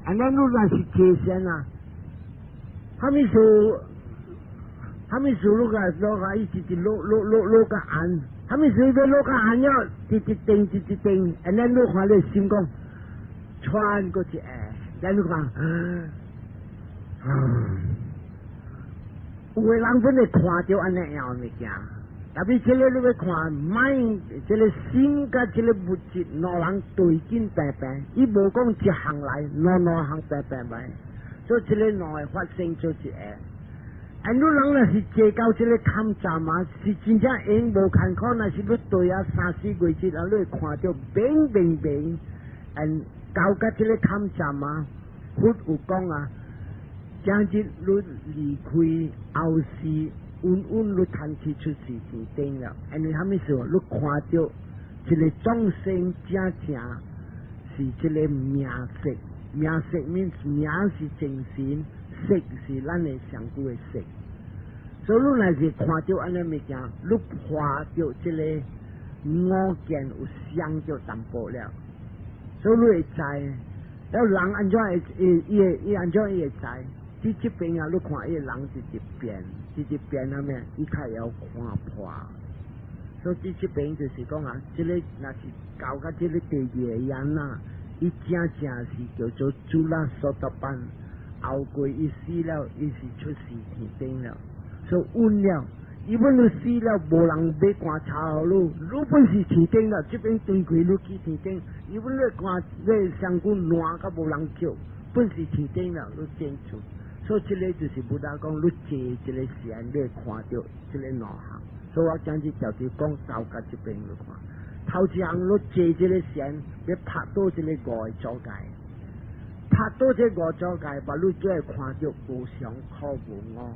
อันนั้นรู้ว่าสิเจเสียนะถ้าไม่สู้ลูกก็อีจิโลกอันถ้าไม่สู้เป็นโลกอันเนี่ยจิติงอันนั้นลูกเขาเลยซิมกงชวนก็จะแล้วลูกว่าเวลาคนเนี่ยขวาเดียวอันนี้เอาไม่กี่แต่พี่เชลล์ลูกขวาไม่เชลล์ซิมกับเชลล์บุจินอหลังตุยกินแปะอีโบกงจะหังไหลนอหังแปะไปso เชลล์หน่อย发生就是อันนู้นหลังน่ะสิเจ้าเก่าเชลล์คำจามาสิจริงจังเองโบคันเขาน่ะสิบุตรยาสาสีกุยจิแล้วเลยขวาเดียวเบ่งอันเก่ากับเชลล์คำจามาพูดอุกงจังจิรู้หลีคุยเอาสีอุ่นรู้ทันทีชุดสีจริงเต็งแล้วอันนี้ทำไม่สุดรู้ขวาเดียวเชลล์จ้องเซ็งจ้าสิเชลล์เมียเสก means เมียสิจริงศีลเสกสิล้านในสังกุยเสก所以ลูกนั่นสิขวาเดียวอันนั้นไม่กี่ลูกขวาเดียวเชลล์งอแกนอุเสียงเดียวตั้มโปแล้ว所以ลูกใจแล้วหลังอันจ้อยอันจ้อยใจที่จะเป็นลูกขวาหลังที่จะเปลี่ยนนะแม่อีใครเอาขวาพอ所以ที่จะเป็น就是講เชลล์นั่นสิเก่ากับเชลล์เดียยันน่ะ一家是叫做主拉索特班，熬过一死了，一时出事天定了，所以稳了。一般都死了，无人被关查咯。如本是天定了，这边对鬼路去天定，一般都关在香港乱个无人叫，本是天定了，都清楚。所以这里就是不大讲，你借这里线你看到这里哪行，所以我讲起就讲到个这边你看。頭次行路借這個線，你拍到這個外左界，拍到這個外左界，把路再看到無上可無我，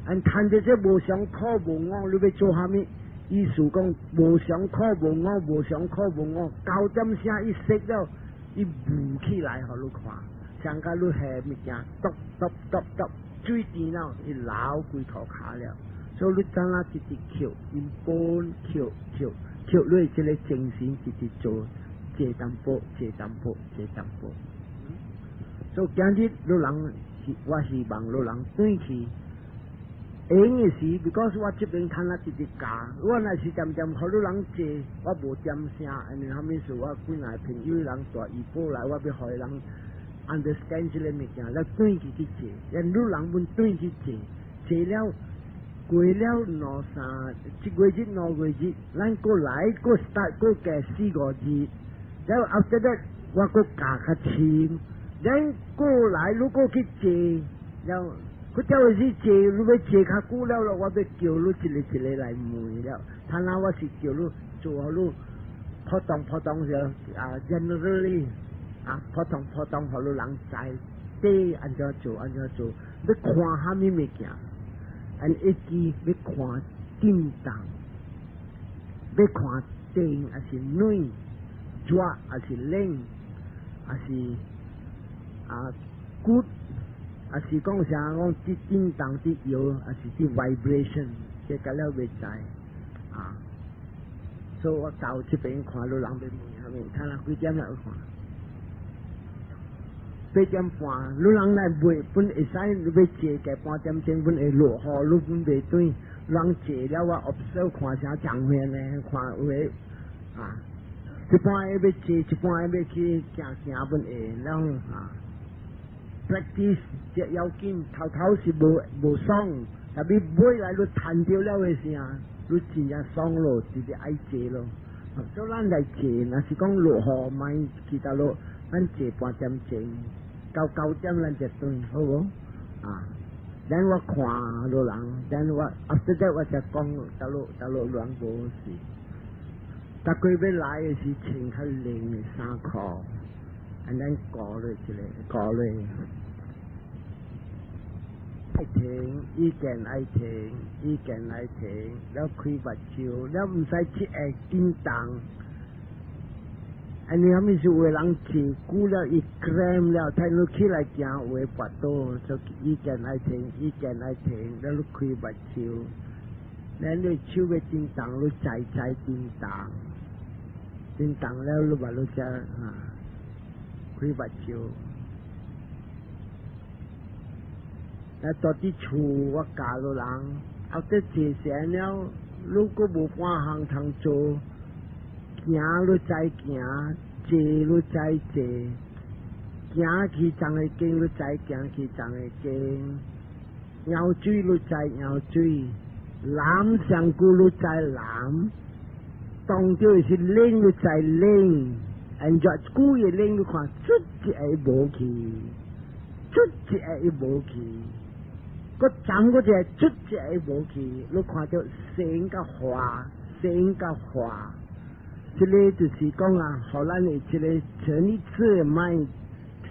按睇到這無上可無我，你要做下面？意思講無上可無我，無上可無我，九點聲一熄了，一舞起來，好你看，上個路係物件，篤，最低了，一撈幾頭卡了，所以你將那一直翹，一般翹。叫你这个精神直直做，借淡薄，所以今日老人我希望老人对起，因嘅事 ，because 我这边看啦直直教，我那是渐好老人借，我无点声，安尼后面说我几来朋友人带医保来，我要害人 understand 这个物件，来对起去借，人老人们对起借了。過了攞啥？一個月兩個月，咱過來過 start 過計4個月，然後 after that 我過加個錢，然後過來如果去借，然後佢叫我去借，如果借較久了，我要叫你一個來問了，他那我是叫你做好你破當就generally 破當好你人知，對按照做，你看下面物件。อันเอกีไปขวาติ้มตังไปขวาเต็งอาศินุยจัวอาศิเล่งอาศิกุดอาศิกองเสียงของที่ติ้มตังที่เยอะอาศิที่ vibration เจ้าก็แล้วเวใจso ว่าเก่าจะเป็นขวาลุหลังไปมือครับท่านเราคุยแจ้งแล้วขวาไปจำฝันลุหลังในบุยปุ่นไอ้สายไปเจแกปอจำเจงปุ่นไอ้หล่อหอลุปุ่นไปตุ้ยหลังเจแล้วว่า observe ขวาเสียจังเวียนเลยขวาเวจะปอยไปเจจะปอยไปขี้จากเสียปุ่นเอแล้วpractice จะยาวกินเท้าสิโบซ่องแต่บีบุยอะไรรู้ทันเดียวแล้วเวเสียรู้จริงจะซ่องโลจิจะไอเจโลเจ้าล้านได้เจนะสิก้องหล่อหอไม่กีตาโลนั่นเจปอจำเจงเก่าจำลันจะตุยโอ้โหดันว่าขวาโลหลังดันว่า after that ว่าจะกองตะโลหลังโบสิตะกุยไปหลายสิเชิงเขาเล็งสาคออันนั้นก่อเลยไอเถงอีแกนไอเถงแล้วคุยบัดชิวแล้วมันใส่ที่แอกกินตังอันนี้เขาไม่ช่วยหลังขี่กูแล้วอีกแกรมแล้วท่านลูกขี้ไรจ้าเวปัตโต้จะอีแกนไอเถงแล้วลูกคุยบัดชิวแล้วลูกชิวไปกินตังลูกใจกินตังแล้วลูกว่าลูกจะคุยบัดชิว到啲厝我嫁落人，后得坐成了，如果无半项通做，行都再行，坐都再坐，行去长的经都再行去长的经，舀水都再舀水，揽上古都再揽，当着是拎都再拎，人家古嘢拎都看出一下无去，出一下无去。个站嗰只出只无去，你看到成个花，成个花，这里就是讲啊，荷兰的这里成一次mind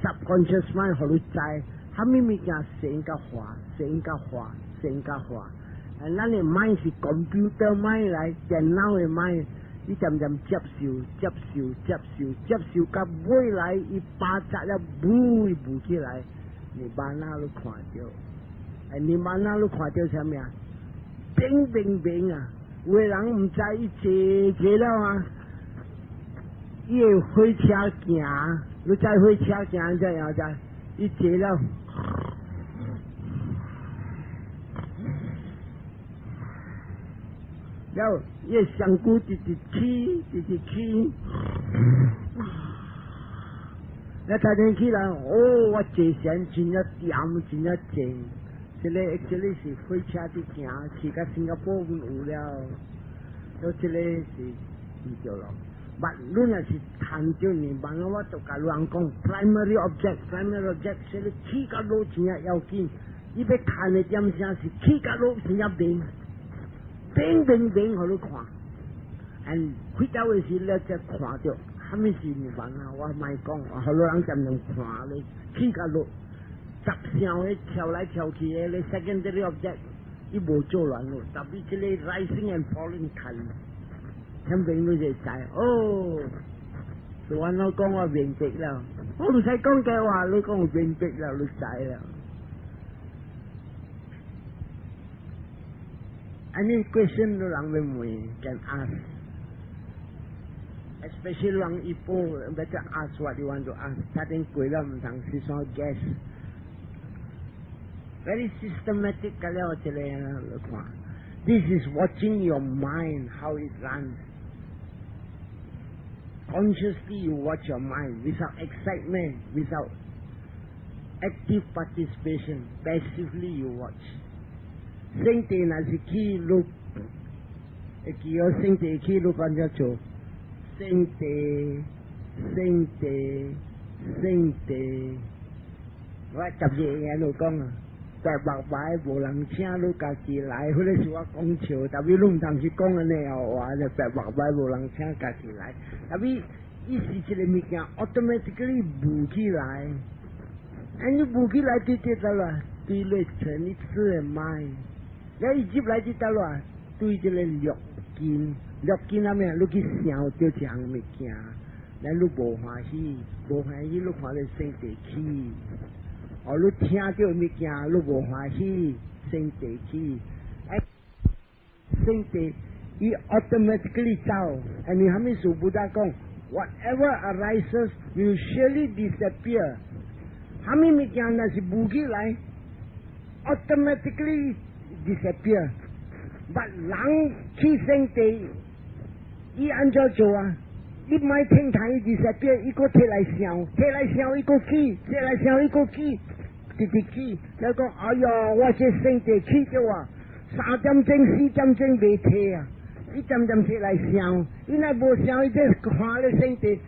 subconscious mind 好你知，他咪咪讲成个花，成个花，成个花，咱的 mind 是 computer mind 来，电脑的 mind， 你渐渐接受，到未来一巴扎了补起来，你把那都看到。你晚上都看到什么呀？冰啊！有的人唔知伊坐了啊，伊会火车行，你知火车行怎样子？伊坐了，然后伊香菇直起，那才能起来。哦，我坐上真一点，真一静。这里是火车的行，去到新加坡有了，这里是唔对咯。但你若是谈到你，万我就甲人讲 primary object， 这里去到路真啊要紧，伊要谈的点啥是去到路真啊冰，好你看。开到的时了才看到，虾米是你万啊？我咪讲，好多人怎样看咧？去到路。十项的跳来跳去的咧 secondary object， 伊无做乱咯，特别这类 rising and falling 看，听明你就知哦。所以我讲我明白了，我唔使讲嘅话，你讲我明白了，你知了。Any question 都人问问 can ask， especially 人一般 better ask what you want to ask， 他哋贵了唔通是说 guess。Very systematic kalau this is watching your mind, how it runs. Consciously you watch your mind without excitement, without active participation. Passively you watch. Sing te na si ki look. Ekiyo sing te ki look anja cho. Sing te. Right tập gì nghe đồ con à. 在白白无人请你家己来，迄个是我讲笑，但是你唔通去讲安尼哦，话就在白白无人请家己来，但是伊是一个物件 automatically 浮起来，你浮起来对对得啦，对你成一次的mind，你接来就得啦，对这个六根那咩，你去想到一项物件，咱你无欢喜，你看你生地气。哦，你听到物件，你无欢喜，生地气，生地，伊 automatically 走。你还没数不大讲 ，whatever arises will surely disappear。还没物件那是浮起来 ，automatically disappear。但人去生地，伊按照做啊。你唔系听睇伊disappear，伊个摕来想，伊个起，直起，你讲哎呀，我这生地起咗啊，3点钟、4点钟未摕啊，伊渐摕来想，伊若无想，伊即看咧生地，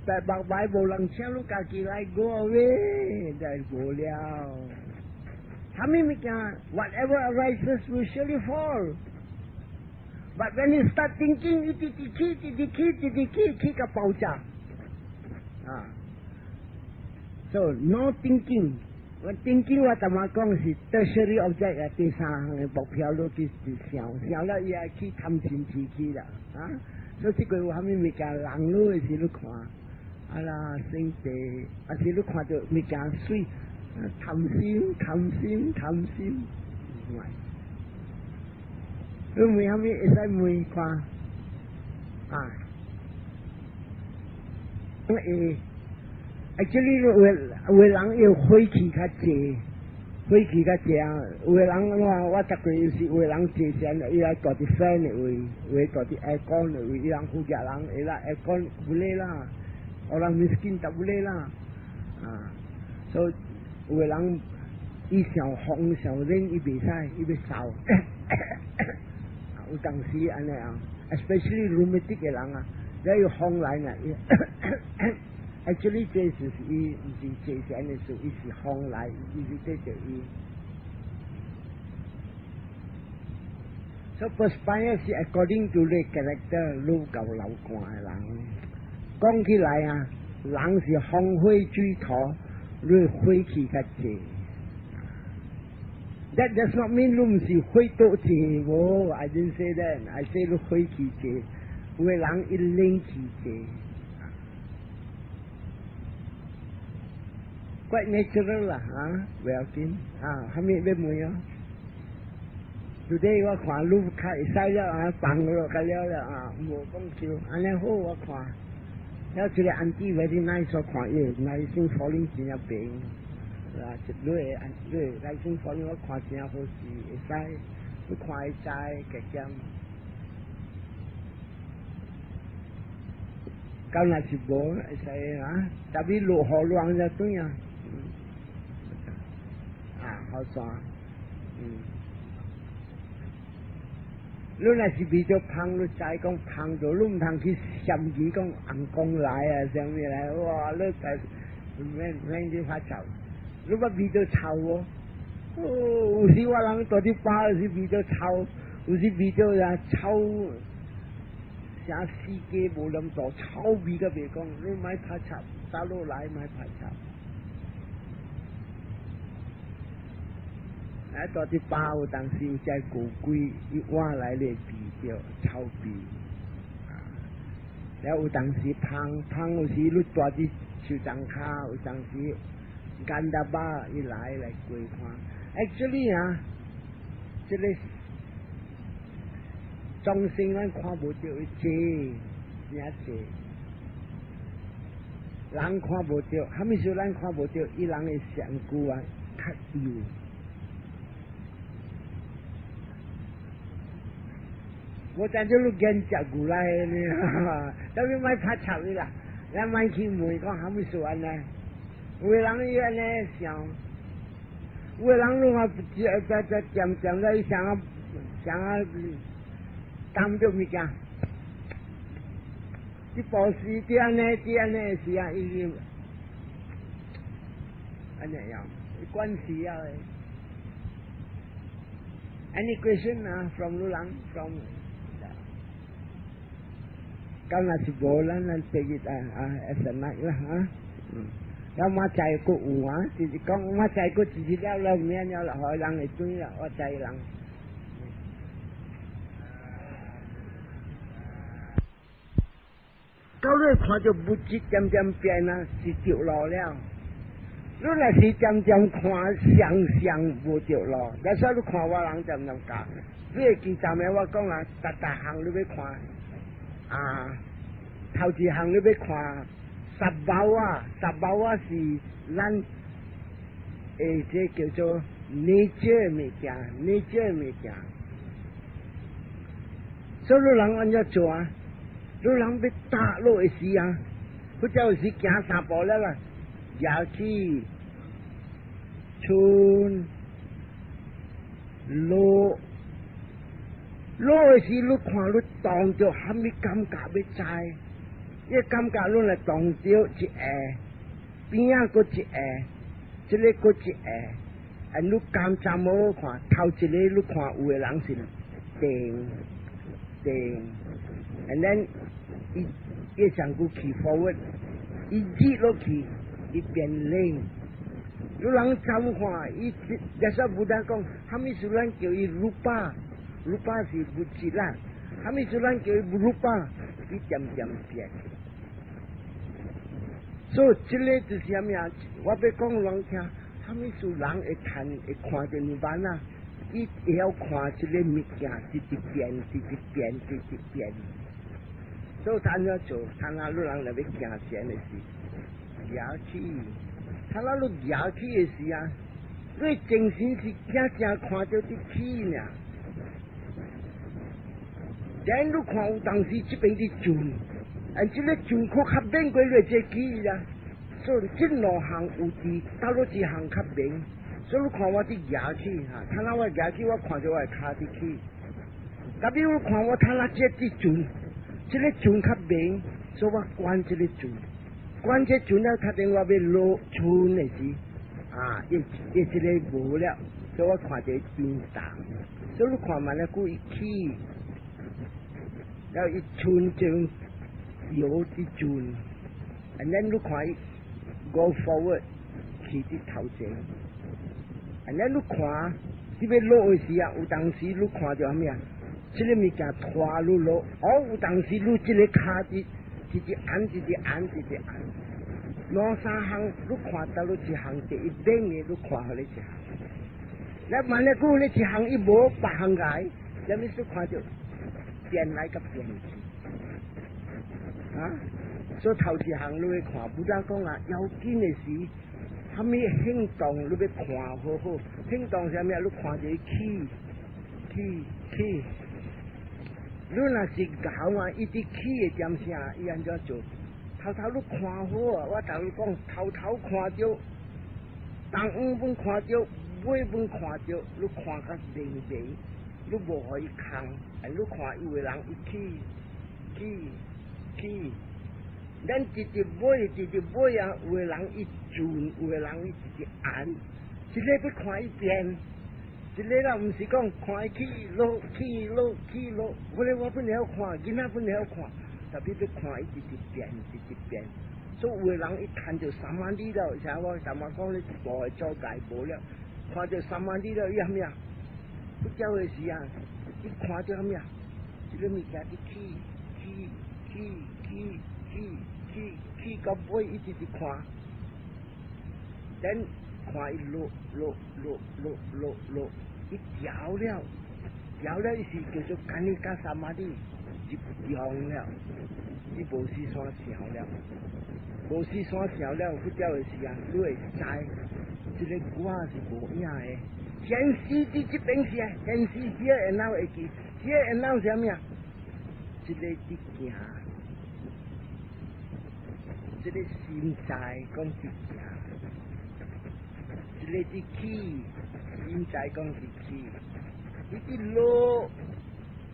白白无人请你家己来过喂，就无了。虾米物件 ？Whatever arises will surely fall。But when you start thinking, 一直起个爆炸啊！ So no thinking， 我 thinking 我怎么讲是 tertiary object 啊，第三项的目标都去想了伊也去贪心去啦啊！所以这个有虾米物件人路的时你看，啊啦生地，啊是你看到物件水，贪心，唔系。 你问虾米会使问看啊？这里有人要火气较济，火气较济啊！有的人我逐个有时有的人坐先，伊来住伫山的位，有住伫下江的位，伊人富家人，伊来下江不累啦，orang miskin tak boleh lah。所以有的人伊上风上冷，伊袂使，伊要烧。有当时安尼啊 ，especially rheumatic 的人啊，只要风来啊，actually 这是伊唔是坐先的时候，伊是风来，伊是对着伊。So perspire 是 according to the character， 路够流汗的人。讲起来啊，人是风火水土，你火气较济。That does not mean 你唔是火多济喎 ，I didn't say that，I say 你火气济，有的人伊冷气济。Quite natural 啦，唔要紧，还没要问哦。Today 我看路较会使了放了个了无讲笑，安尼好我看。了一个安迪 very nice 我看伊耐心falling 真正平，一类耐心 falling 我看真好势，会使，你看会知加减。到若是无会使特别落雨乱就对啊。好爽，你若是比较胖，你知讲胖到你唔通去嫌弃讲红光来什么来，哇！你免去发臭，你不比较臭哦。有时我人到底巴，有时比较臭，有时比较臭，像世界无那么多臭味个别讲，你买怕臭，打落来买怕臭。到底巴有当时有只古鬼，一挖来咧味着臭味。了有当时胖有时你住伫树丛骹，有当时干达巴一来过看。Actually 这个众生咱看无着济，真济。人看无着，虾米时咱看无着，伊人的上句较幼。我真正都见食过来呢，特别买拍臭的啦，咱买去问讲虾米事安尼？有的人伊安尼想，有的人拢在渐在想担着物件，这保时这安尼是啊，伊安尼样，关系啊。Any question from 路人 from？kalau nasi bola nanti kita enak lah Kalau macam aku kalau macam aku jadi lah mianya lah orang itu lah macam orang. Kalau 看到不知渐渐变啦，是着路了。你若是渐渐看想无着路，但是你看我人渐渐教，你会记站的我讲逐项你要看。头一项你要看十包是咱这叫做 nature 物件。所以人按照做你人要打落的时佢有时行3步了啦，夜市、村、路。落的时，你看你当着虾米感觉要知？一感觉你来当着一下，边啊个一下，这个个一下，你感觉无好看。头一个你看有的人是定 ，and then 伊上句起 forward， 伊热落去，伊变冷。你人怎看？伊有时不但讲，虾米事咱叫伊rupa 是不自然，虾米事咱叫伊不 rupa， 伊渐变。所以这个就是虾米我要讲人听，虾米事人会看着你班伊会晓看这个物件直变。所以他要做，他那路人来要行前的事。牙去，他那路牙去的时啊，你精神是正看到啲气呢。咱你看有当时这边的船，这个船库较免过来这起啦，所以这两项有伫到了一项较免，所以你看我啲牙去哈，他那我牙去我看到我卡啲去，特别我看我他那这啲船，这个船较免，所以我关这个船，关这船了，他等我要落船的时，一这个无了，所以我看到冰淡，所以你看嘛，那故意起。然后一船正游啲船，and then 你看 go forward 去啲头前，and then 你看这边落的时啊，有当时你看到啥物啊？这个物件拖你落，有当时你这个卡的，一直按，两三项你看到了一项第一边嘅，你看好了一项，那万一过了一项一无八项来，有咩事看到？变来个变去，所以头一项你去看，不但讲要紧的是，啥物行动你要看好好，行动啥物你看就起，你若是搞伊啲起的点啥，伊安怎做？偷你看好啊！我同你讲，偷看到，东本看到，尾本看到，你看个明明。你无可以空，你看有个人一起，咱直直尾啊，有个人一转，有个人一直按，一个要看一遍，一个啦，唔是讲看起落，我本来好看，囡仔本来好看，特别要看一直变，所以有个人一看就3万里了，像我昨晚讲你无会做界无了，看到3万里了，伊啥物啊？不叫的时啊，一看到啥物啊？这个物件一起到尾一直看，等看一落，一调了，伊是叫做干你加3万里，一用了，伊无是山上了，不叫的时啊，你会知，这个歌是无影的。现实伫这边是啊，现实这然后会记，这然后啥物啊？这个伫行，这个心在讲伫行，这个伫起，心在讲伫起，伊伫落，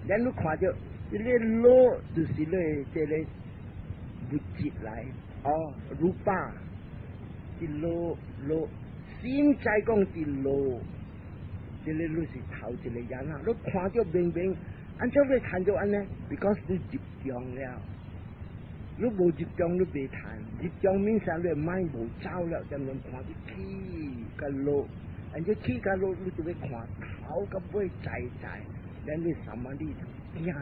咱你看到这个落就是咧这个物质来，如巴，伫落，心在讲伫落。这个你是头一个人啊，你看到明明，按照你看到安尼 ，because 你集中了，你无集中你袂谈，集中面上你mind无走了，就能看到起甲落，按照起甲落你就要看头甲尾在，咱你3万里就惊了，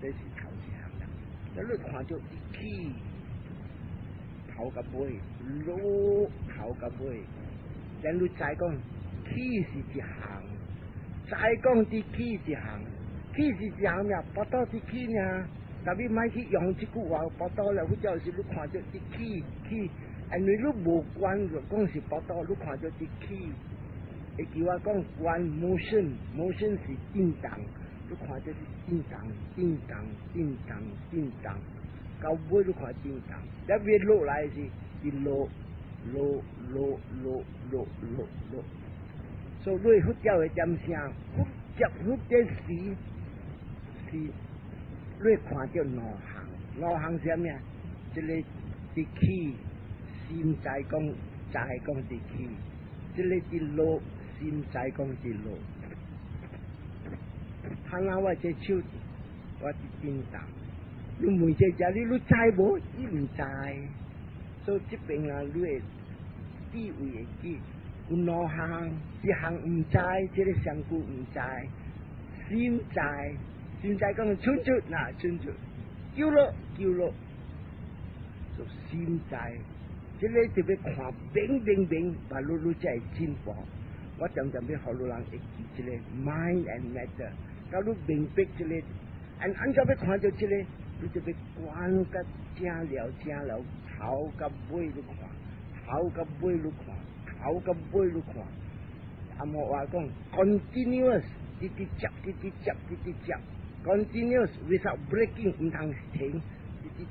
这是头一项啦。那你看到起头甲尾，落头甲尾。咱你再讲，起是一项，再讲啲起一项，起是一项呀，报道啲起呢，特别买去用这句话报道了，或者是你看到啲起，因为你无关就讲是报道，你看到啲起，会叫我讲关 motion 是震动，你看到是震动，到尾你看震动，那边落来是一落。所以你佛教的点声，佛这时是你看到两项什么？这个伫起，心在讲伫起，这个伫落，心在讲伫落。看下我这手，我伫震动，你问这家你知无？你唔知。所以这边啊，你会智慧会记，有两项，一项唔知，这个上句唔知，心在讲出，救了，就心在，这个就要看明，把你才会进步。我常常要好多人会记这个 mind and matter，假如明白这个，按照要看到这个，你就要管甲正了，头甲尾你看，头甲尾你看，头甲尾你看。阿莫话讲 continuous， 直接接 ，continuous without breaking， 唔通停，直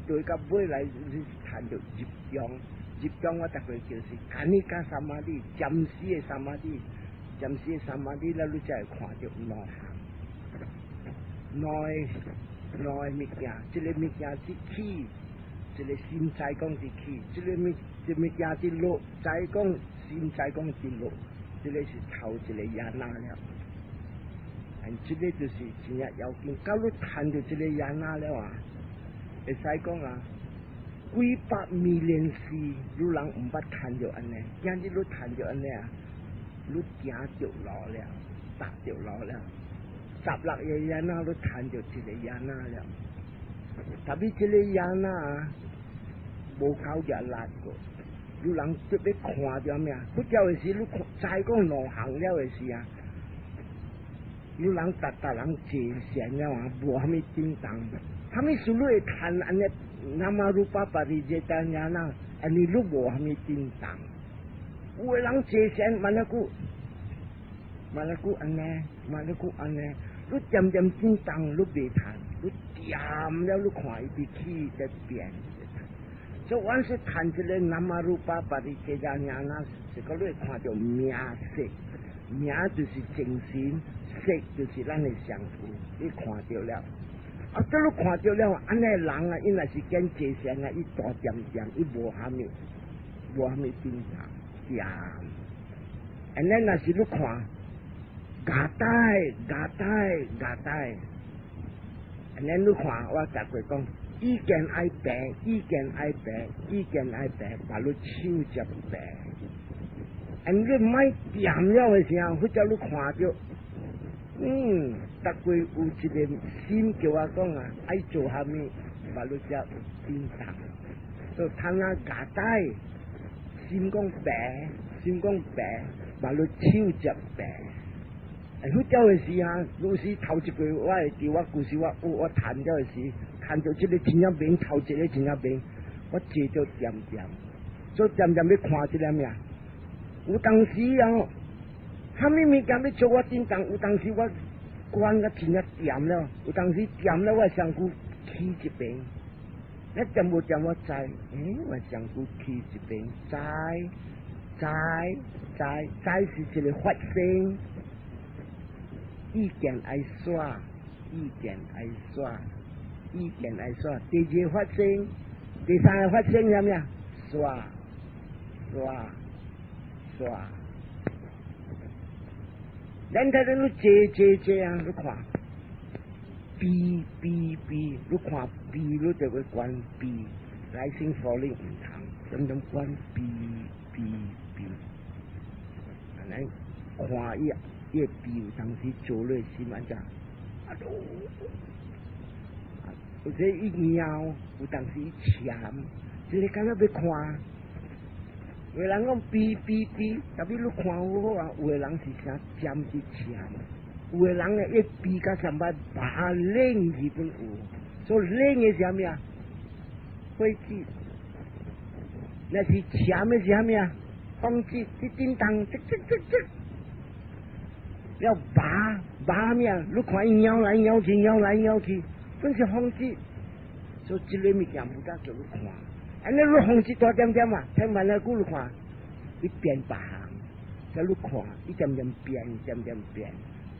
对甲尾来，你谈到集中我大概就是看你加三马里，暂时的三马里，了，你才会看到内物件，这个物件是起，这个心在讲是起，这个物件是落，在讲心在讲是落，这个是头一个亚那了。这个就是真正要紧，假如谈到这个亚那了啊，会使讲啊。几百million事，你人唔捌谈着安尼，今日你谈着安尼啊，你行着老了，踏着老了，16个亚那你谈着一个亚那了，特别这个亚那啊，无够热辣个，你人特别看着咩啊？不叫的是你再讲路行了的事啊，你人达人坐善了啊，无虾米叮当，虾米事你会谈安尼？nama rupa parijatanyana ani lu bo hami tintang ulang cesen manaku aneh lu jam tintang lu betan lu diam了lu 看一起在变就完是谈这个 nama rupa parijatanyana 这个你看到名色名就是精神色就是咱的相符你看到了啊！这你看到了，安尼人啊，伊若是见坐善啊，伊大点，伊无虾米正常点。安尼若是你看，牙呆，安尼你看，我逐个讲，意见爱白，把你手接白。安尼买点了的时候，或者你看到。逐个有一个心叫我讲啊，爱做虾米，把你只叮当，就摊啊牙呆，心讲白，把你手接白。迄叫的时啊，有时头一个我会记，我故事我谈了的时，谈到这个真正面，头一个真正面，我坐着点，所以点要看这个咩啊？有当时啊。虾米物件要做我叮当，有当时我关个真啊点了，有当时点了我上句起一边，那点无点我知，我上句起一边，知是一个发声，意见爱耍，第二个发声，第三个发声是咩啊？耍。咱睇到你坐啊，你看，B，你看 B，你就会关 B， 来先否定唔同，咁关 B， 安尼看伊B有当时做咧心安怎，有时一喵，有当时一强，这个敢若要看。有人讲哔，特别你看好啊，有个人是啥尖一强，有个人一哔甲上班把冷日本有，所以冷的是啥物啊？火子，那是强的是啥物啊？风子，一叮当，嘖，要拔咩啊？你看伊摇来摇去，真是风子，所以这个物件不敢叫你看。安尼你风子大点啊，听完了古你看，伊变别行，叫你看，伊渐变，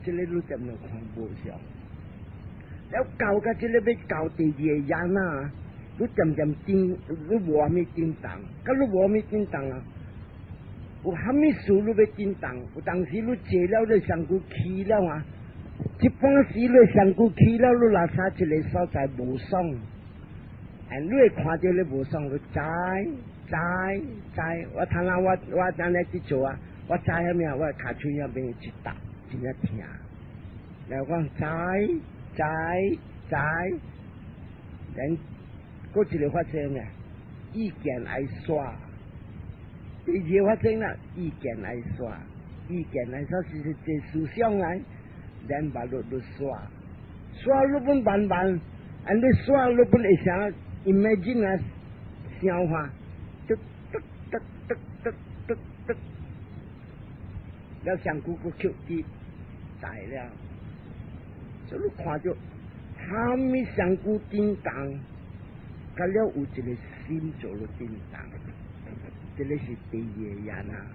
这个你渐看无上。了教甲这个要教第二个人啊，你渐叮，你无虾米叮当，甲你无虾米叮当啊，有虾米事你要叮当，有当时你坐了你上句起了啊，一般时你上句起了，你拉差一个所在无爽。你会看到你无爽，你知，我睇下我真系去做啊，我知虾米啊，我卡嘴那边一搭，真一听，然后讲知，人嗰一个发生咩？意见爱耍，第二个发生啦，意见爱耍是思想来，人把路耍，耍路本慢， and 你耍你本会想 imagine 啊，想法就得，了上古个曲子大了，所以你看着他们上古叮当，甲了有一个心做了叮当，这个是第二样啊。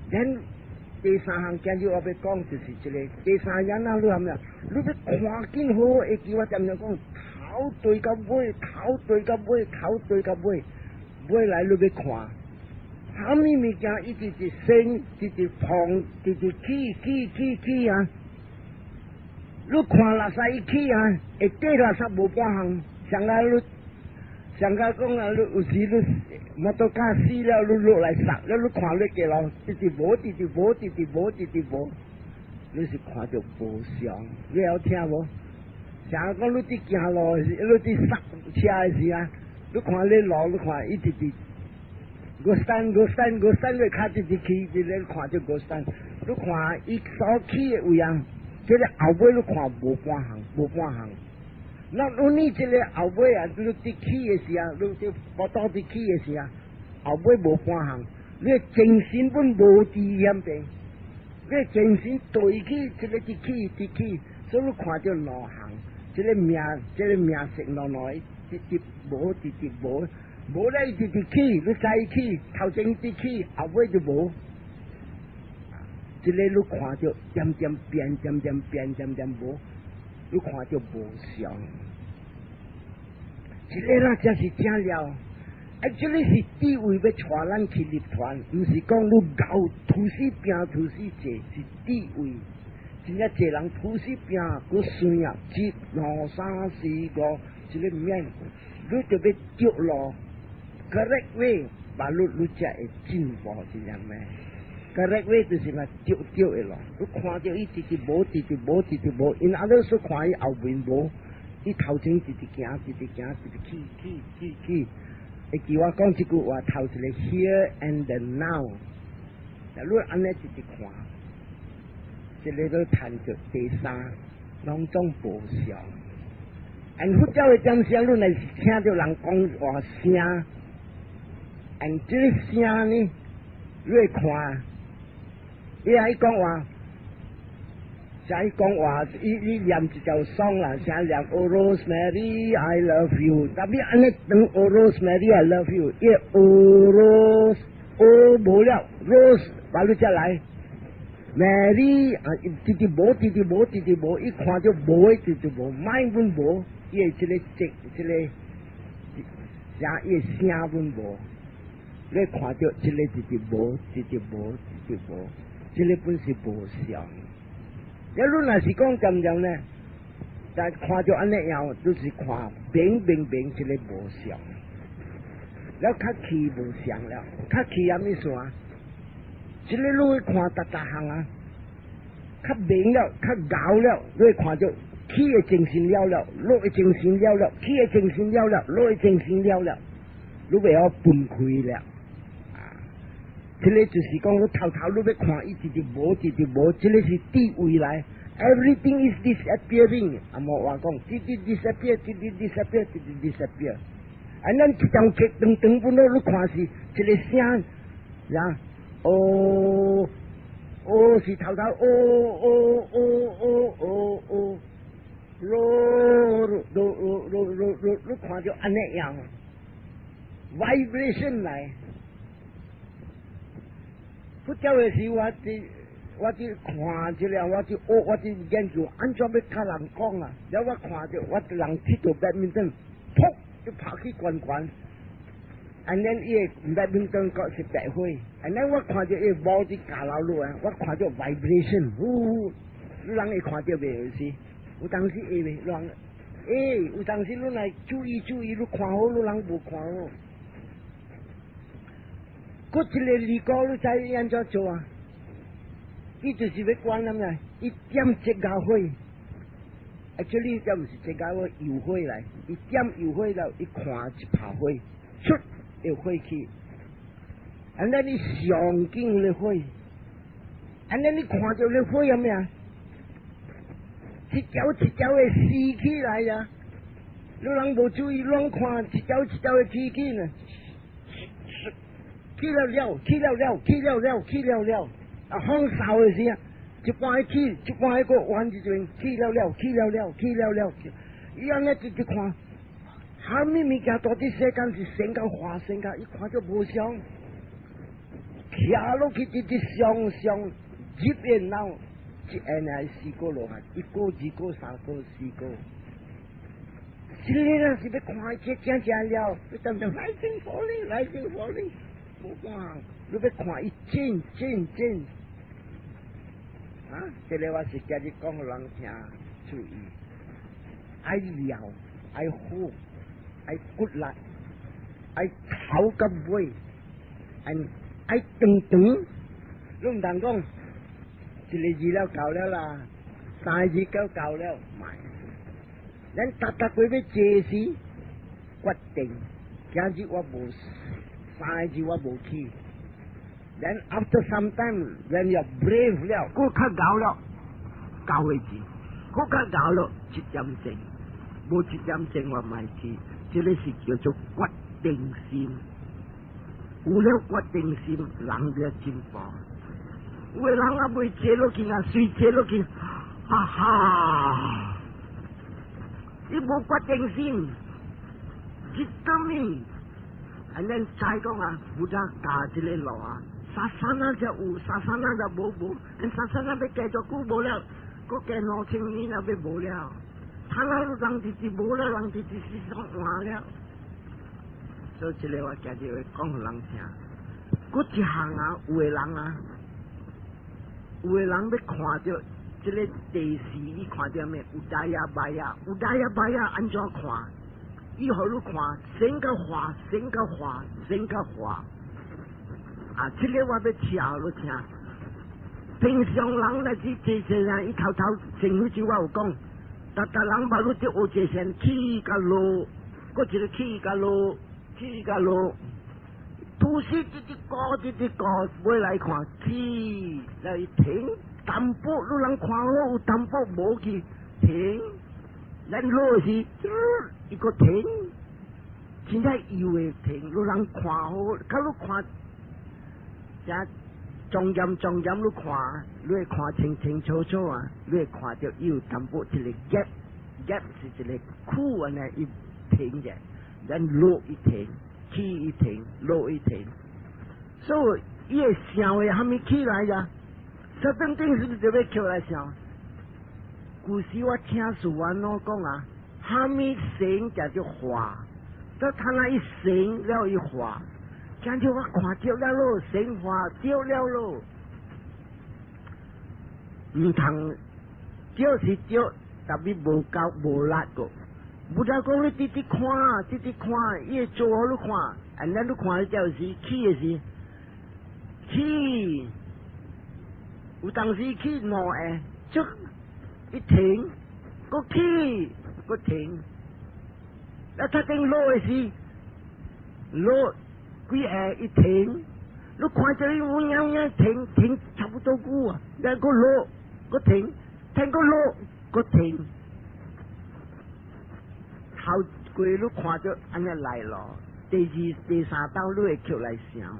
然第三项今日我要讲就是这个第三样啊，你系咪啊？你要看见好会记我点样讲，头对到尾，头对到尾，头对到尾，尾来你要看。啥物物件一直直升，一直碰，一直起啊！你看垃圾一起啊，会跌垃圾无半项，上个你，上个讲啊，你有时你摩托车死了，你落来杀，了你看你个咯，一直无，你是看着无常，你有听无？上个讲你伫行路，你伫刹车的时啊，你看你路，你看一直直。过山，你卡直直起，你看着过山。你看伊所起的位啊，这个后尾你看无半项。那你这个后尾啊，你伫起的时啊，你伫摩托伫起的时啊，后尾无半项。你精神本无伫险边，你精神对起，这个伫起，所以你看着两项，这个命色两，直无。无咧，一直起，你再起，头前一直起，后尾就无。这个你看着渐渐变无，你看着无常。这个啦，才是正了。这个是地位要带咱去入团，唔是讲你搞土死拼土死坐，是地位。真正一人土死拼，佮算啊，一、二、三、四、五，这个面，你就要丢咯。correct way， 把你才会进步，是样咩 ？correct way 就是嘛丢的咯。你看到伊直直无，因阿老说看伊后面无，伊头前直直行，起。会记我讲这句话，头一个 here and now， 你安尼直直看，这个都谈着第三，两种无常。按佛教的讲声，你来听到人讲话声。按这个声呢，你看，伊讲话，伊讲话，伊念一条颂啦，啥念 Oh Rosemary I love you， tapi 安尼等 Oh Rosemary I love you， 伊 Oh Rose Oh 无了 Rose， 把你再来 Mary 啊，直直无，伊看到无的直直无，买本无，伊这个这个啥伊声本无。你看到这个直直无，这个本是无常。你若是讲怎样呢？但看到安尼样，就是看明这个无常。了较气无常了，较气什么算？这个你看大项啊，较明了，较高了，你看到气的精神了，落的精神了，气的精神了，落的精神了，你袂晓崩溃了。这个就是讲，你头你要看，伊直直无，这个是地位来。Everything is disappearing。阿莫话讲，直直 disappear。啊，咱一张剧长本来你看是一个声，呀，哦，是头你看着安尼样 ，vibration 来。佛教的时，我看这了，我研究，安怎要甲人讲啊？了我看着，我人踢到白面灯，噗就跑去关，and then 伊白面灯个是白灰，and then 我看着伊无伫架楼路啊，我看着 vibration， 你人会看着袂是？有当时会袂人，有当时你来注意，你看好，你人无看好。嗰一个李哥，你知安怎做啊？伊就是要关咱啦，伊点这家火，actually 这唔是这家火，油火来，伊点油火了，伊看一拍火，出又火去，安尼你上紧的火，安尼你看到你火有咩啊？一条一条的死起来呀！有人无注意，乱看一条一条的起起呢，起了了，起了了，起了了，起了了，啊，风扫的时啊，一半起，一半个弯一转，起了了，起了了，起了了，伊安尼直看，啥物物件到底世间是升到花升到，伊看就无相，徛落去直直上上，入然后。一下来四个落下，一个、二个、三个、四个。这个人是要看这正了，你等等来生火力，来生火力，无看，你要看伊真。啊，这个我是叫你讲给人听，注意，爱料，爱好，爱骨力，爱头甲尾，爱长，你唔通讲。一个字了够了啦，三字够了，唔系。咱搭过要坐时，决定，今日我无，三字我无去。Then after some time, when you brave 了，我较够了，够个字，我较够了，一点钟，无一点钟我唔去。这个是叫做决定心，有了决定心，人就进步。有个人啊，未坐落去啊，随坐落去，哈哈！你无决定心，一个命，安尼再讲啊，负责教这个路啊，啥啊就有，啥啊就无，啥啊要继续久无了，搁加2000年啊要无了，他那人直直无了，人直直是换了，所以这个我今日会讲给人听。搁一项啊，有个人啊。有个人要看到这个地势，伊看到咩？有大呀白呀，安怎看？伊互你看，升到滑，啊！这个我要听你听。平常人来去坐车啊，伊头前几句我有讲，但人把你着学坐线起甲落，搁一个起甲落，都是直直高，尾来看起来停，淡薄你人看好有淡薄无去停，咱落时一个停，现在以为停，你人看好，假如看，这庄严你看，你会看清楚啊，你会看到有淡薄一个 gap 是一个苦安尼一停嘅，咱落一停。起一停，落一停，所以伊个声话还没起来呀。这等等是不是就要起来声？古时我听书安怎讲啊？还没声就叫化，到他那一声了一化，这就我看掉了咯，声化掉了咯。唔通掉是掉，但是无够无力个。不但讲你直直看，伊会做好你看，安尼你看了时起的时，起，有当时起两下，就一停，搁起，搁停，那他等落的时，落几下一停，你看着伊有停差不多久啊，然后落，搁停，停个落，搁停。头过你看到安尼来咯，第二、第三道你会起来想。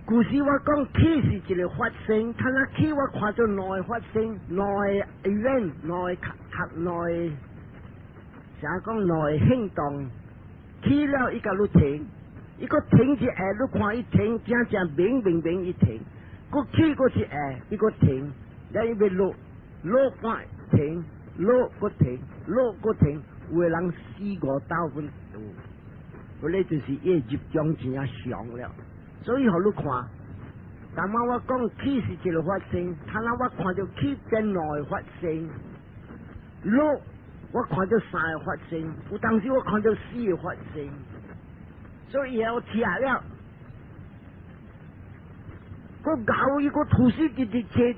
故事我讲起是一个发生，他那起我看到两个发生，两个 event， 两个啥讲两个行动，起了伊甲你停，伊个停一下，你看伊停，正明伊停，个起个一下，伊个停，然后伊要落半停。落个停，有个人4-5道分多，嗰咧就是业绩奖钱啊上了，所以互你看。但嘛我讲起是一个发生，他那我看到起变2个发生，落我看到3个发生，有当时我看到4个发生，所以要吃了。个狗伊个吐丝直直切，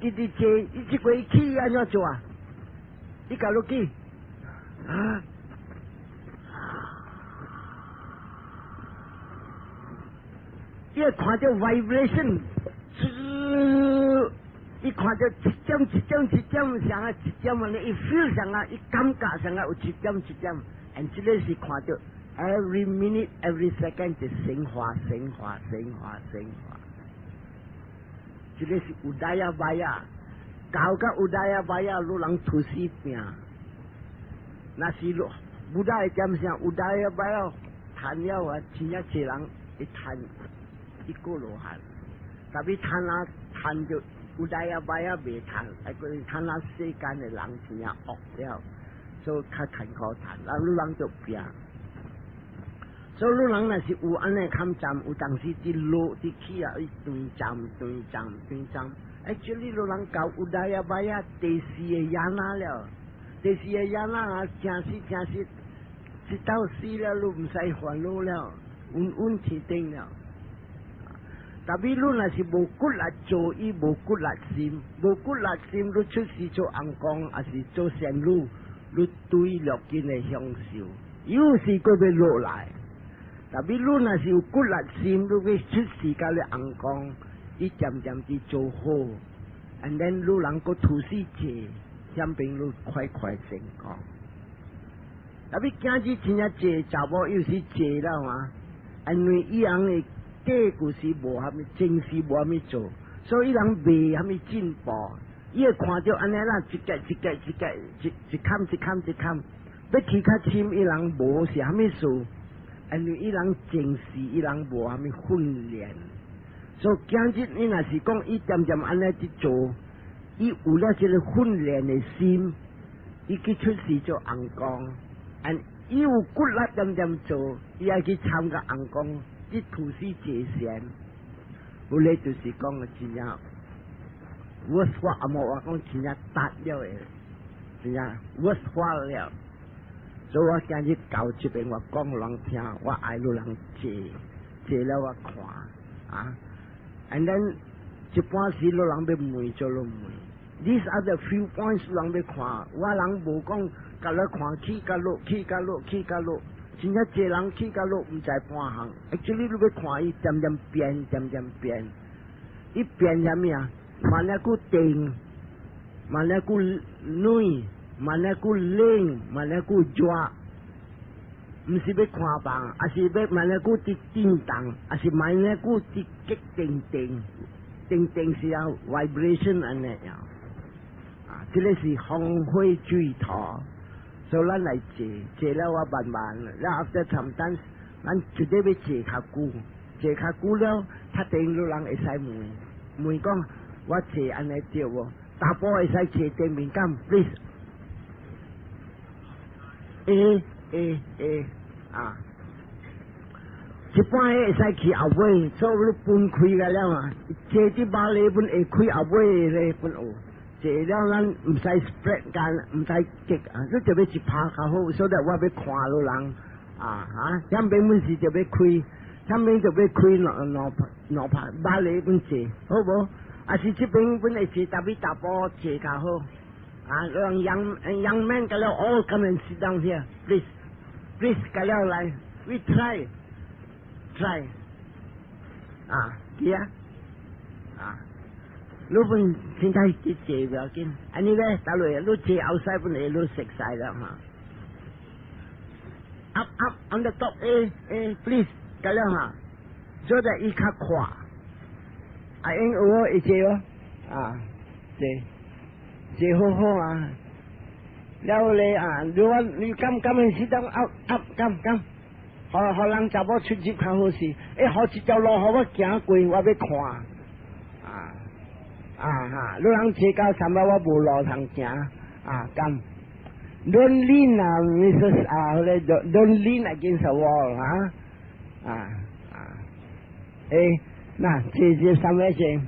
伊一回起安怎做啊？你搞落去啊！伊看到 vibration，伊看看到一点上啊，一点啊，你 feel 上啊，伊感觉上啊，有一点，and 这个是看到 every minute every second 就升华。这个是有大呀巴呀，搞个有大呀巴呀，路人吐死病。那是路，不大的点上有大呀巴呀，谈了啊，真正一人一谈一个罗汉，特别谈就有大呀巴呀未谈，个谈世间的人真正恶了，所以较谈可谈，那路人就病。所以路人若是有安尼看站，有当时伫路伫起啊，伊对站。actually 路人搞有大呀巴呀，第四个亚那了，第四个亚那啊，真是，一到死了，路唔使烦恼了，稳起定了。特别路若是无骨力做，伊无骨力心，路出事做红光，还是做善路，路对落紧的享受，有时佢要落来。特别路若是有骨力心，路要出事甲你红光，伊渐地做好 ，and then 路人个吐死济，相比路快成功。特别今日真正济查某有时济了嘛，因为伊人的假故事无虾米，正事无虾米做，所以人未虾米进步。伊会看到安尼啦，一坎，要去较深，伊人无是虾米事。因为伊人正视，伊人无虾米训练，所以今日你若是讲伊渐安尼去做，伊有了这个训练的心，伊去出事做红光，伊有骨力渐做，伊爱去参加红光，去吐死界限。有咧就是讲个真正，我话讲真正达了的，真正我话了。所以我今日教这边我讲人听，我爱路人坐了我看啊。and then 一般时路人要问就问 ，these are the few points 路人要看，我人无讲甲你看起甲落，真正一人起甲落唔知半项。actually 你要看伊渐变，伊变啥物啊？慢了个定，慢了个软。慢了个冷，慢了个热，唔是要看房，还是要慢了个伫震动，还是慢了个伫激定是要 vibration 安尼样。啊，这个是风火水土，所以咱来坐了我慢，然后 after sometimes 咱绝对要坐较久了，他定路人会使问讲我坐安尼对无？大波会使坐对面讲 please。啊！一般会使去后尾，所以分开个了嘛。坐伫马里本会开后尾咧本学，坐了咱唔使 spread 间，唔使激啊！你就要一拍较好，所以我要看路人啊哈！咱边本是就要开，咱边就要开两拍马里本坐，好无？啊是这边本会坐，特别大波坐较好。啊，让 young man 个了 all come and sit down here, please 个了来 ，we try， 啊，去啊，你本现在去坐不要紧，安尼咧，打落你坐后西本嚟，你食晒啦哈。up on the top, please 个了哈，所以伊较快，啊，因我一坐哦，啊，坐好好啊，了咧啊！你咁樣是當 up，互人查某出入較好勢。互一條路互我行過，我要看哈！你人坐到三百，我無路通行啊！咁 don't lean 啊 ，Mrs. 啊，咧 don't lean against the wall 嗱，坐三位先，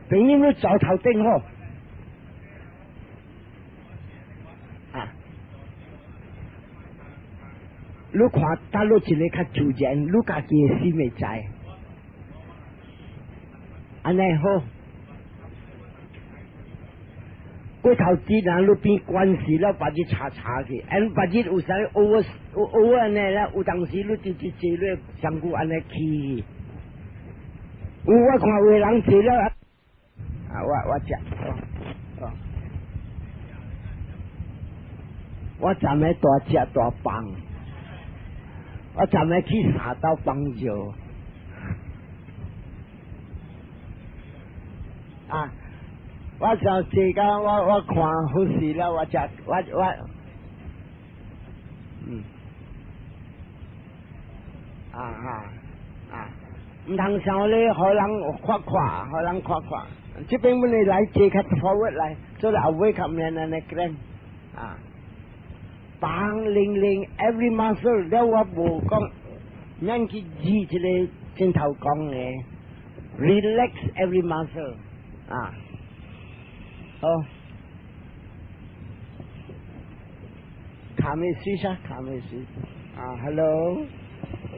朋友都走頭頂好。你看，大陆一个较自然，你家己的心会知。安尼好，过头子人你变关系了，把你查去，把你有啥over安尼啦，有当时你就坐咧上古安尼去。我看有人坐了我讲，我站喺大只大棒，我站喺去沙岛帮助啊！我就自家我看好事啦，我唔通想你可能夸，这边我哋嚟借 cut forward 嚟，做嚟 away 咁樣嘅 grand 啊，棒零 every muscle， แล้วว่าบุกนั่นคือจีจะเลยเส้นเท้ากองเนี่ย relax every muscle ขาไม่ซีซ่า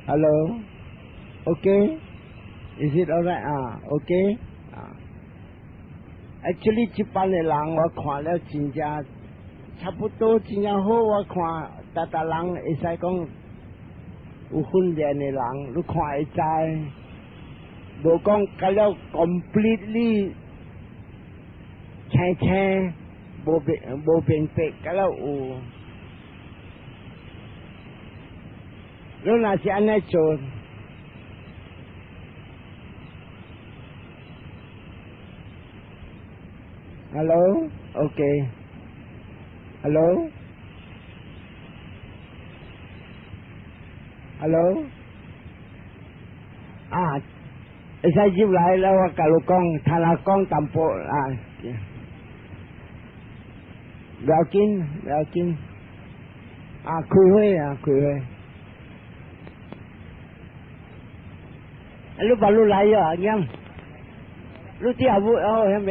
hello okay is it alright okay actually 这班的人我看了真正差不多真正好，我看大人会使讲有训练的人，你看会知，无讲甲了 completely 青无变白，甲了有，你若是安尼做。Hello, okay. Hello,ใส่จิ้มไหลแล้วว่ากะลูกกองทาลากองตำโปเดี๋ยวกินคุยเฮ้ยลูกบอลลูกไหลอ่ะยังลูกที่อาวุธเห็นไหม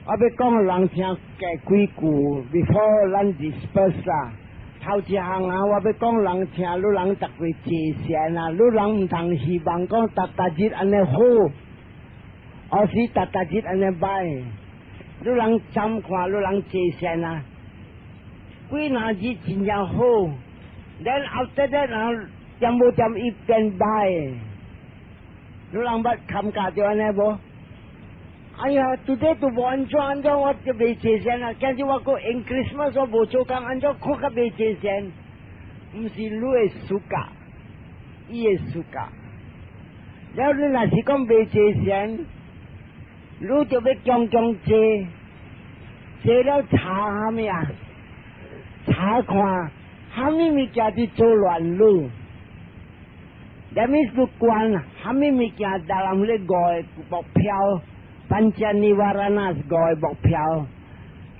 我要讲人听嘅规矩 ，before 咱 disperse 啦。头一项我要讲人听，你人逐个坐善你人唔通希望讲达日安尼好，而是达日安尼歹。你人参看，你人坐善几哪日真正好 ，then after that 点无点一变歹。你人捌感觉到安尼无？哎呀 ，today 都冇安怎，我就未坐善啦。今日我個 in Christmas 我冇做工，安怎看甲未坐善？唔是你嘅暑假，伊嘅暑假。然後你若是講未坐善，你就要強坐了查下咩啊？查看下面物件伫做亂路，那面是關下面物件大人咧外目標。Panca Niwarana sebagai bukpiau,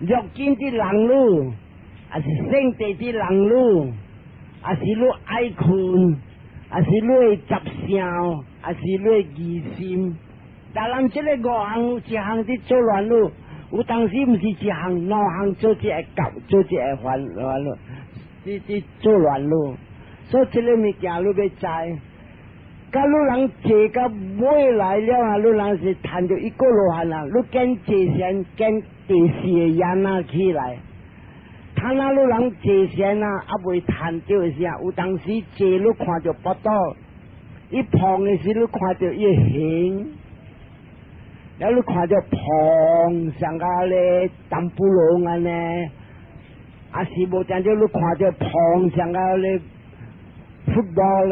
jokin di langlu, asing di langlu, asilu aikun, asilu cap siau, asilu gisim. Dalam cile goang cihang di coluan lu, utang sim si cihang, no hang cuci ekap, cuci ewan lu, di coluan lu. So cile mikir lu becai. Kalau orang cakap boleh lah, lu orang si tanda ikut lohan lah, lu kan cesian kan desi yana kiri. Tanah lu orang cesian lah, abu tanda sia, utang si celu kuat potol, ipong si lu kuat hing, lalu kuat pong, sanggale tampulongan asibo tanda lu kuat pong, sanggale football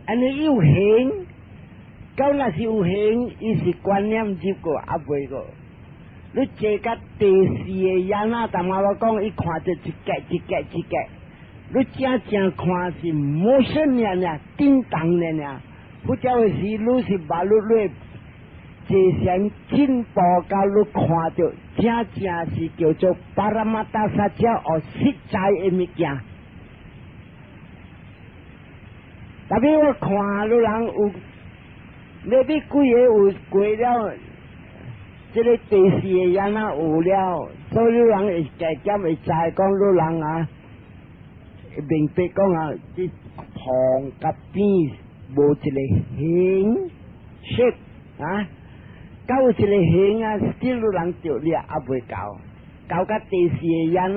อันนี้อยู่เฮงเก้านาสิอยู่เฮงอีสิกวนเนี่ยมันจีบก็อับไว้ก็รู้เจกัดเตสียานาตามาว่าก้องอีขวาจะจิกแกะรู้จ้าจ้าขวาสิโมชั่นเนี่ยติ้งตังเนี่ยผู้เจ้าสิรู้สิบาลุด้วยเจเสียงจิ้นปอกาลุขวาจะจ้าสิเกี่ยวกับปรมาตาสัจจะอสิใจเอมิกยาtapi 我看路人有，你比几个有过了，这个地势的样啊有了，所以路人会加减会知讲路人明白讲这旁甲边无一个形色到一个形still 路人着了也袂到甲地势的样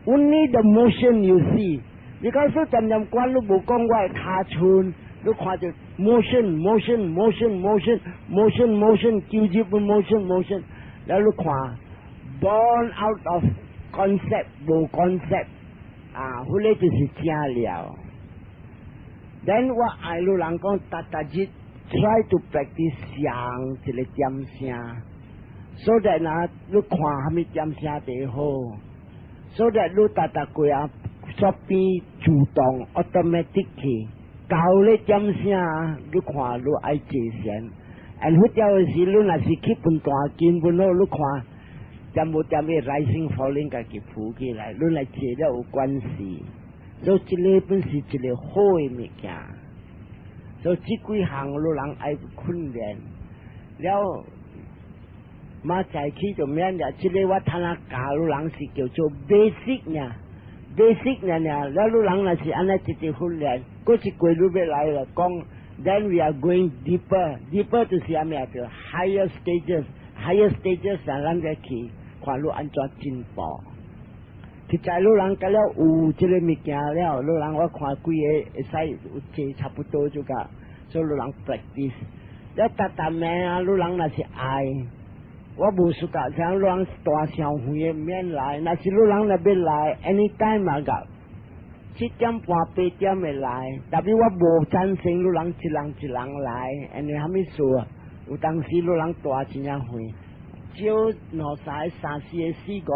only the motion you see。你讲说站关你无讲我係卡村，你看就 motion motion motion motion motion motion 叫接เป็น motion motion แล้วลูกขวา born out of concept 冇 concept ผู้เล่就是正了 then 我爱路人讲大日 try to practice 像一个点声 so that 那ลูกขวา还没点声最好 so that ลูก大過啊 Shopee 主動 automatic 去教你點聲，你看你愛借錢，而嗰條是你若是去本大件本好，你看點冇點嘅 rising falling 家己浮起來，你來借了有關係，所以這個本是一個好嘅物件，所以這幾項你人愛訓練，了馬仔去就咩呀？這個我睇下教你人是叫做 basic 呢。basic 呢，แล้วลูกหลังน่ะสิอันนั้นจิตหุ่นแรงก็สิกวยรู้ไปหลายละกอง then we are going deeper to see อะไรตัว higher stages แต่หลังจากที่ความรู้อันจอดจินปอที่ใจลูกหลังกันแล้วจะเลยมีแก่แล้วลูกหลังว่าความกุยใส่อุจเจชับโตจุกะ so ลูกหลัง practice แล้วตาแม่ลูกหลังน่ะสิอายว่าบุษกะฉันร้องตัวเสียงหุยเมียนหลายน่าสิลูกหลังน่ะเป็นหลาย anytime มากับชิดจำปวาเปรี้ยไม่หลายแต่ว่าโบชันเสียงลูกหลังจิลังหลายอันนี้ทำให้สัวอุตังสีลูกหลังตัวจิยังหุยเจ้าหน่อสาย3-4個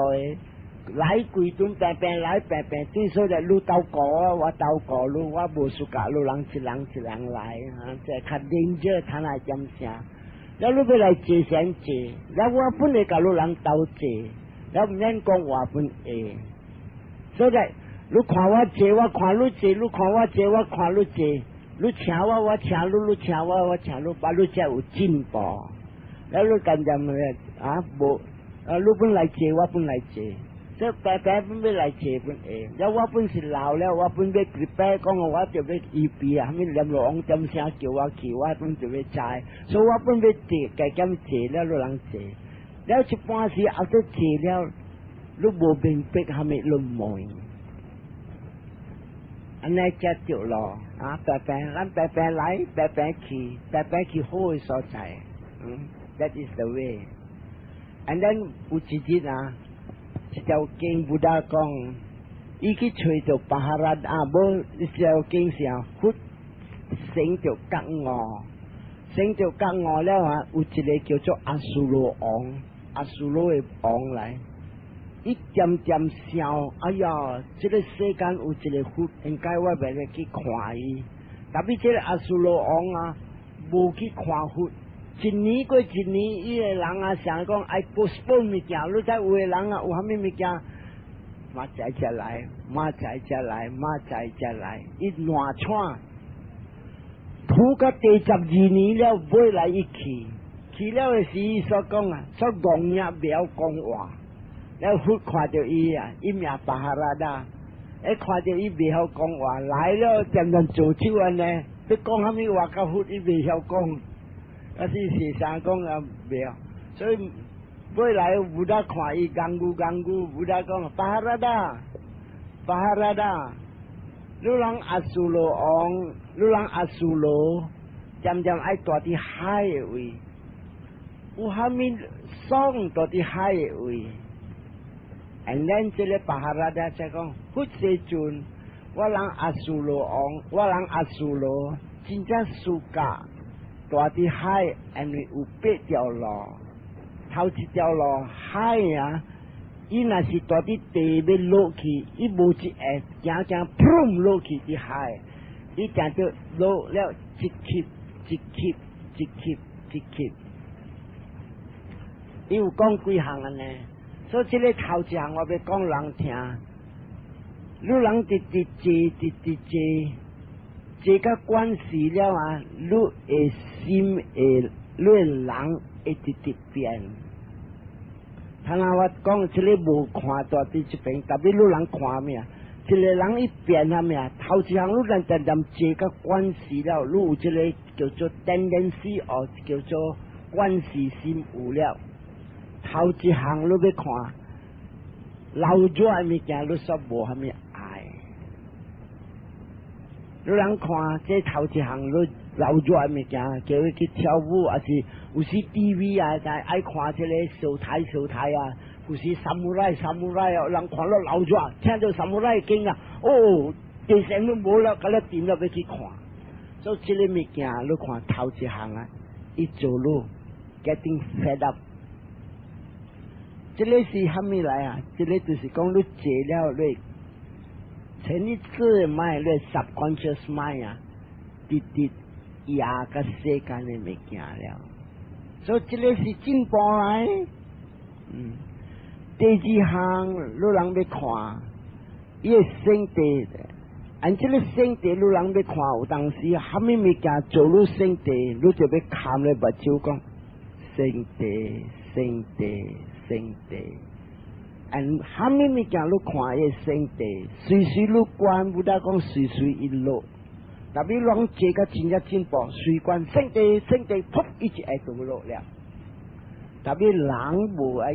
หลายกุยตุ้มแปะหลายแปะที่สุดแต่ลูกเตาก่อว่าเตาก่อลูกว่าบุษกะลูกหลังจิลังหลายแต่ขัด danger ท่านอาจำเสียแล้วรู้ไปไรเจแสนเจแล้วว่าพุ่นเอกลูกหลังเตาเจแล้วแม่นกองว่าพุ่นso that ลูกขวาว่าเจว่าขวาลูกเจลูกขวาว่าเจว่าขวาลูกเจลูกเช้าว่าเช้าลูกเช้าว่าเช้าลูกปาลูกเจ้าจินปอแล้วลูกกันจำเลยโบลูกพุ่นไรเจว่าพุ่นไรเจเจ้าแปะพุ่นไม่ไรเจพุ่นแล้วว่าพุ่นสิลาวแล้วว่าพุ่นเบกริแปะก็งว่าจะเบกอีปีไม่เลี้ยงหลงจำเสียเกี่ยวว่าขี่ว่าพุ่นจะเบกใจโซว่าพุ่นเบกเจแกจำเจแล้วลูกหลังเจแล้วชิปว่าสิเอาตัวเจแล้วลูกโบเบงเป็กทำให้ลมมอยอันนี้จะเจียวรอแปะร้านแปะไหลแปะขี่โห้สอใจ that is the way and then อุจิจินะเจ้าเก่งบุดากองอีกช่วยเจ้าปหารัดโบเจ้าเก่งเสียพุทธเสียงเจ้ากังงอเสียงเจ้ากังงอแล้วอุจิเลเกี่ยวเจ้าอสุโรองไรอีกจำเสียวจะได้เสกันอุจิเลพุทธเองกายว่าแบบกี่ควายแต่พี่เจ้าอสุโรองบุกี่ควาพุทธจินนี้ก็จินนี้อีหลัง想講ไอ้ postpone 咪講รู้จักเวหลัง我還沒咪講มาใจจะไหลอีหนัวช่วงถูกก็เตะจับยีนี้แล้วบ่อยไหลอีกขี่แล้วสิสกงสกงเนี่ยเบี้ยวกงว่าแล้วหุดขวาเดียวอีเมียปหาราดาไอ้ขวาเดียวอีเบี้ยวกงว่าไหลแล้วจำนวนจู่ชื่อวันเนี่ยไปกงทำให้ว่าก็หุดอีเบี้ยวกงก็是上講沒有，所以未來不得看伊剛固，不得講巴哈拉達，你人阿蘇羅昂，你人阿蘇羅，漸愛多啲海嘅位，有下面爽多啲海嘅位 ，and then 這個巴哈拉達就講，好似陣我人阿蘇羅昂，我人阿蘇羅真正蘇格。ตัวที่ให้อันนี้อุปเดียวรอเท่าที่เดียวรอให้อีน่าสิตัวที่เตะเป็นโลกีอีบูจิจังพรุ่มโลกีที่ให้อีจังจะโลแล้วจิกคิดอีอุกองกุยหังอันนี้所以这个头一项我要讲人听你人这个关系了你的心你的人会直变。他那我讲这个无看到伫这边，特别你人看咩？这个人一变啊咩？头一项你人这个关系了，你有这个叫做 tendency 叫做关系心有了。头一项你要看，老咗係物件，你所無係物。你人看這頭一項，你老弱物件，叫佢去跳舞，还是有时 TV 啊，但爱看这个小台啊，有时萨姆拉啊，人看到老弱，听到萨姆拉经啊，哦，地上都冇啦，咁咧点都要去看。所以这个物件，你看头一行啊，一做路 getting fed up。这个是虾米来啊？这个就是讲你坐了你。前一次买咧 subconscious mind 啊，直压个世界嘅物件了，所以这个是进步来。第二项你人要看，伊个圣地，按这个圣地你人要看，有当时虾米物件做你圣地，你就要看咧目睭讲圣地。按虾米物件你看伊圣地，随你关，不得讲随一路。特别拢这个真正进步，随关圣地，噗一直会倒落了。特别人无爱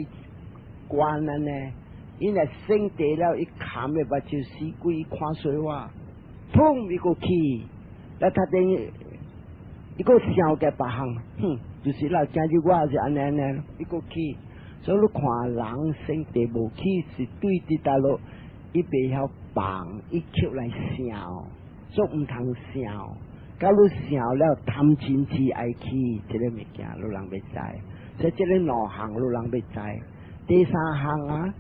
关啊呢，因为圣地了，一看嘅目睭死鬼看水话，砰一个起，那他等一个小嘅白行，就是啦，今日我是安尼，一个起。所以你看人生地无起是对的大路，伊袂晓放，伊吸来笑，所以唔通笑。假如笑了，贪嗔痴爱起，这个物件你人要知。所以这个两项你人要知。第三项啊，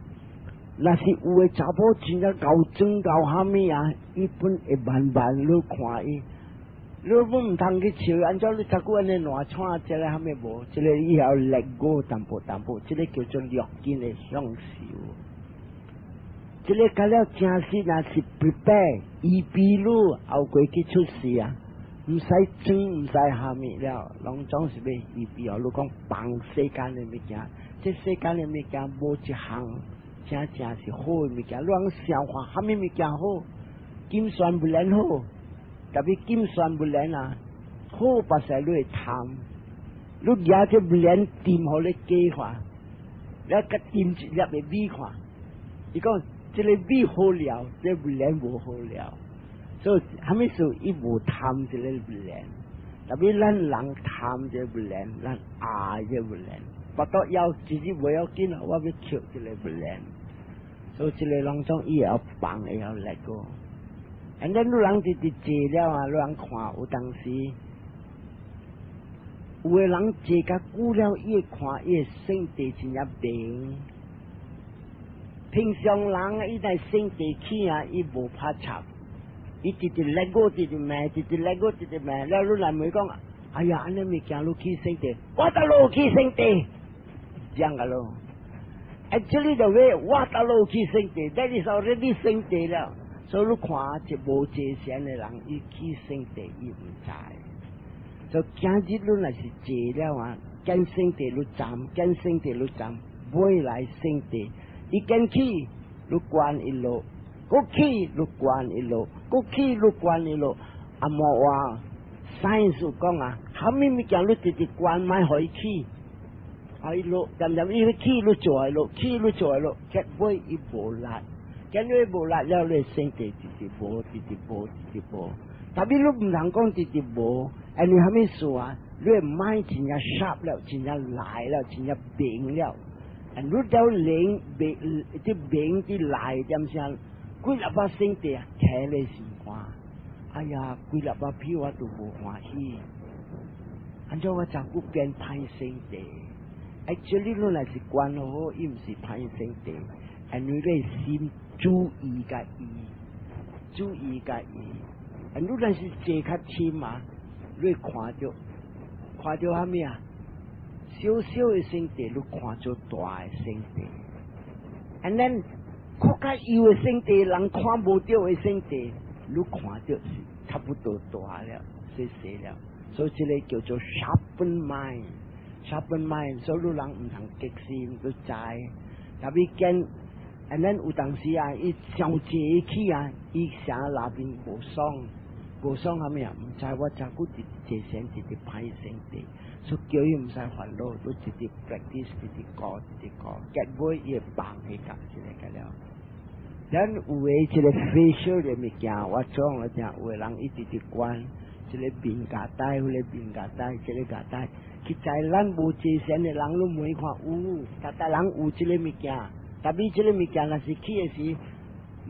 那是有的查甫真正搞真搞虾米啊，伊本会慢慢你看伊。你本唔通去笑，按照你十个人乱穿，这个还没无，这个以后力过淡薄，这个叫做略见的享受。这个搞了正式那是 prepare， 预备路后过去出事啊，唔使争，唔使虾米了，拢总是要预备哦。你讲帮世间的物件，这世间的物件无一项正是好的物件，你讲消化虾米物件好，金算不能好。特别金算不能啊，好把晒你去贪，你也就不能掂好你计划，你个掂一粒嘅米看，伊讲这个米好了，这不能无好了，所以虾米时候伊无贪这个不能，特别咱人贪这不能，咱这不能，不过要自己不要紧，我要求这个不能，所以这个当中伊要放，伊要来个。and then 你人直直坐了啊，你人看有当时，有个人坐甲久了，越看越身体真正平。平常人伊在身体起啊，伊无怕插，伊直直来过，直直骂，了你来咪讲，哎呀，安尼咪行路起身体，我得路起身体，这样个咯。Actually the way 我得路起身体 ，that is already 身体了。所以你看一无坐禅的人，伊起身地伊唔知。所以今日你若是坐了啊，跟身地你站，未来身地，伊跟起你关一路，嗰起你关一路，啊莫话，science讲啊，虾米物件你直直关买可以起，可以路，任伊起你做路，结尾伊无力。跟你无力了，你身体直直无，特别你唔能讲直直无，你虾米事啊？你买真正 sharp 了，真正来了，真正平了，你到灵啲平啲来点先？几粒把身体啊，睇你心肝，哎呀，几粒把皮我都无欢喜，按照我照顾变歹身体，actually 你乃是关好，伊唔是歹身体，你咧心。注意个伊，你若是坐较深嘛，你看到虾米啊？小的身体，你看到大的身体，and then 较幼的身体，人看无到的身体，你看到是差不多大了，细了，所以这个叫做 sharpen mind， 所以你人唔通激心，你知，特别跟。and then 有当时啊，伊上坐起啊，伊成那边无爽虾米啊？唔知我照顾直直坐成直直歹身体，所以叫伊唔使烦恼，都直直 practice 直直教，结尾伊会放起甲之类个了。咱有诶一个 facial 嘅物件，我讲了讲，有诶人伊直直关， จะเลยบินกาใต้เลยบินกาใต้จะเลยกาใต้คิดใจล้านบูจีเสียในหลังลุ่มมวยความกาใต้หลังจะเลยมีแก่แต่บีจะเลยมีแก่ละสิขี้สิ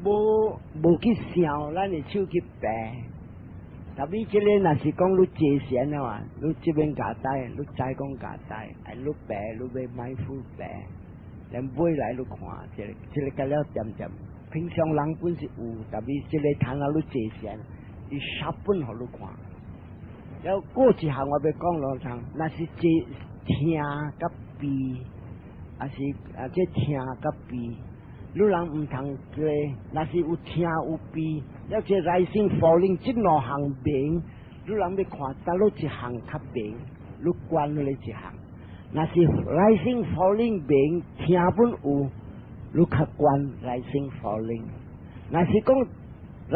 บูคิดเสียวแล้วเนี่ยชื่อคิดแปรแต่บีจะเลยน่ะสิกองรู้เจเสียนะว่ารู้จะเป็นกาใต้รู้ใจกองกาใต้ไอ้รู้แปรรู้ใบไม้ฟูแปรแล้วบุ้ยหลายรู้ขวาจะเลยกันแล้วจำ平常人本是有，但是这个谈到你这些，伊十分好路看。然后过一行我要讲落场，那是这听甲比，还是这听甲比，你人唔通做，那是有听有比，要这rising falling 这两行明，你人要看到你一行较明，你关你一行，那是 rising falling 明听本有。ลูกขับกวน rising falling นั่นสิก็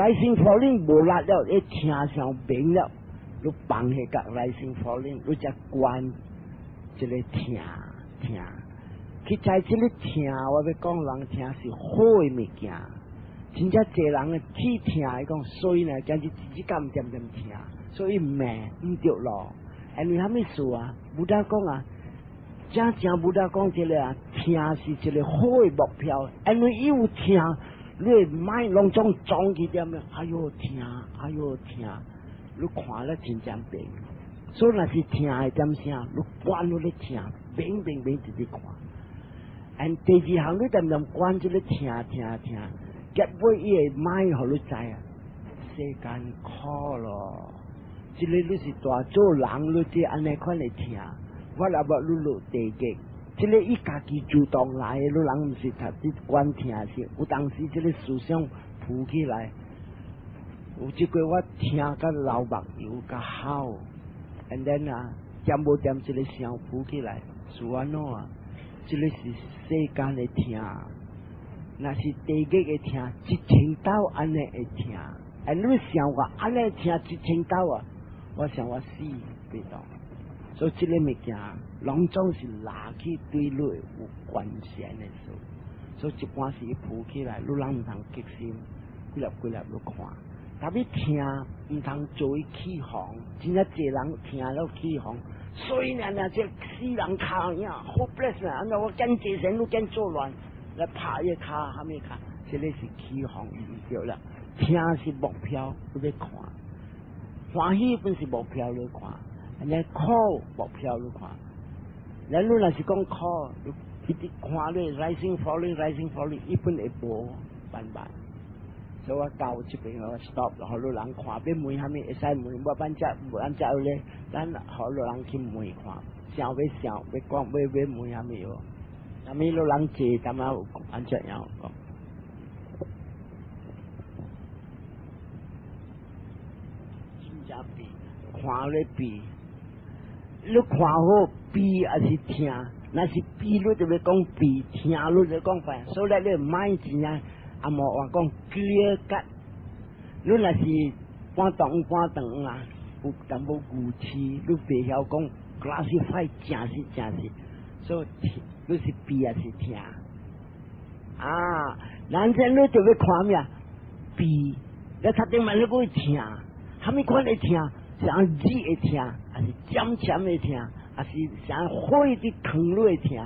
rising falling โบราณแล้วเอ๊ะเทียเสียงเบ่งแล้วลูกปังให้กับ rising falling ลูกจะกวนจะเลยเทียคิดใจจะเลยเทียว่าไปกองหลังเทียสิโห้ยไม่แก่จริงจะเจริญที่เทียไอ้กองซอยเนี่ยการจิกรรมจำเทีย所以แม่ไม่เดียวหรอกอันนี้ทำไม่สัวบุตรกอง真正不得讲这个啊，听是这个好的目标，因为有听，你买拢种装起点咩？哎呦听，你看了真正病，所以那是听的点声，你关了你听，明直直看。and 第二行你点关这个听，结果伊会买互你知啊，世間可咯，这个你是大做人，你这安尼款嚟聽。我来把路路地嘅，这个伊家己主动来的，路人唔是他啲关听是，有当时这个思想浮起来，有一个我听个老目有个好 ，and then 啊，点无点这个想浮起来，是安怎啊？这个是世间的听，那是地嘅嘅听，1000刀安尼会听，哎，你想我安尼听1000刀啊？我想我死袂到。所以这个物件，拢总是拿去对你有关系的事，所以一般是浮起来，你人唔通激心，几粒你看。但你听唔通做伊起哄，真正一人听了起哄，所以呢，这死人卡呀，hopeless 啊，那我跟这些都跟做乱，来拍一卡，还没卡，这个是起哄唔对了。听是目标，你要看，欢喜本是目标，你看。人家考目标你看，人你若是讲考，一直看你 rising falling， 一般会无办法。所以我到这边我 stop， 然后你人看，别问下面会使问，我办只咧，咱好多人去问看，想要讲要问下面哦，下面你人坐，咱们安怎样讲？真正比看咧比。你看好比还是听？那是比，你就要讲比；听，你就讲反。所以你买钱啊，啊无话讲 clear cut。你若是半长啊，有淡薄固执，你袂晓讲 classify 正是。所以你是比还是听？啊，男生你就要看咩？比，你确定嘛？你不会听？还没款会听？想字会听，还是尖尖会听，还是想火的烫路会听，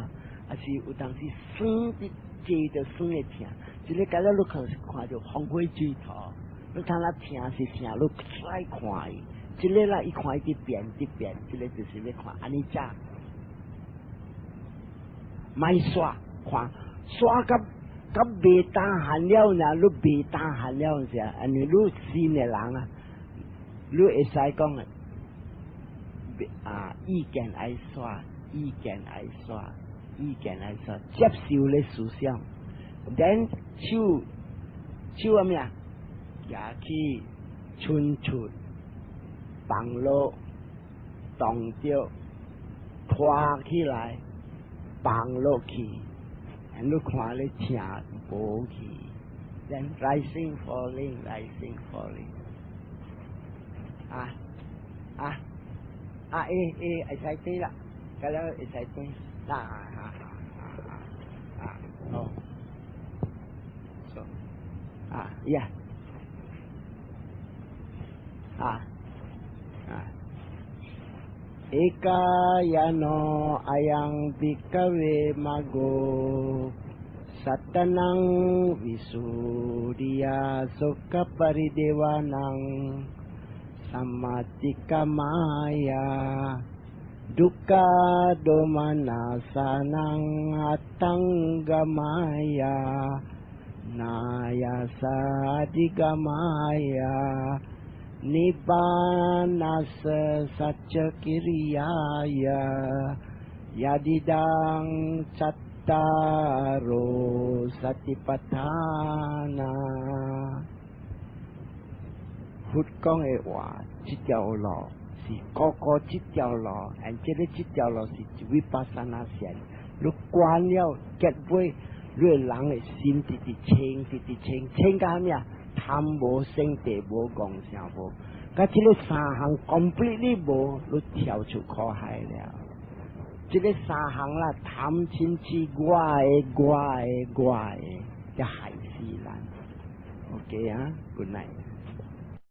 还是有当时酸的接着酸会听。这个今日你看到红火水头，你睇那听是听，你再看伊，这个啦一看一变，这个就是要看安尼只，买刷看刷甲未打寒了呢，你未打寒了是啊，安尼你新的人啊。你会使讲啊，意见爱刷，接受你思想，然手啊咩啊，也去春出，放落，动着，拖起来，放落去，你看你听无去，然 rising falling。會使啲啦，咁樣會使啲，哦，yeah， Ekayano ayang bikawe mago satanang visuddhiya sukha paridevanang samatika maya dukkha domanasanang atanggamaya nayasa digamaya Nibbanasa Satya Kiriyaya Yadidang Cattaro Satipatthana Hút con ê quả chít chào lò Sì có chít chào lò Anh chế đấy chít chào lò Sì Vipassana Sian Lúc quan nhau kết với Lưỡi lắng ấy xin tì chênh Chênh cả hàm ya tham vô sinh tệ vô gong xiao vô cái chỉ là sa hàng completely vô lúc theo chu khó hay了chỉ là sa hàng là tham chính chi quay cái hải xì lan ok á good night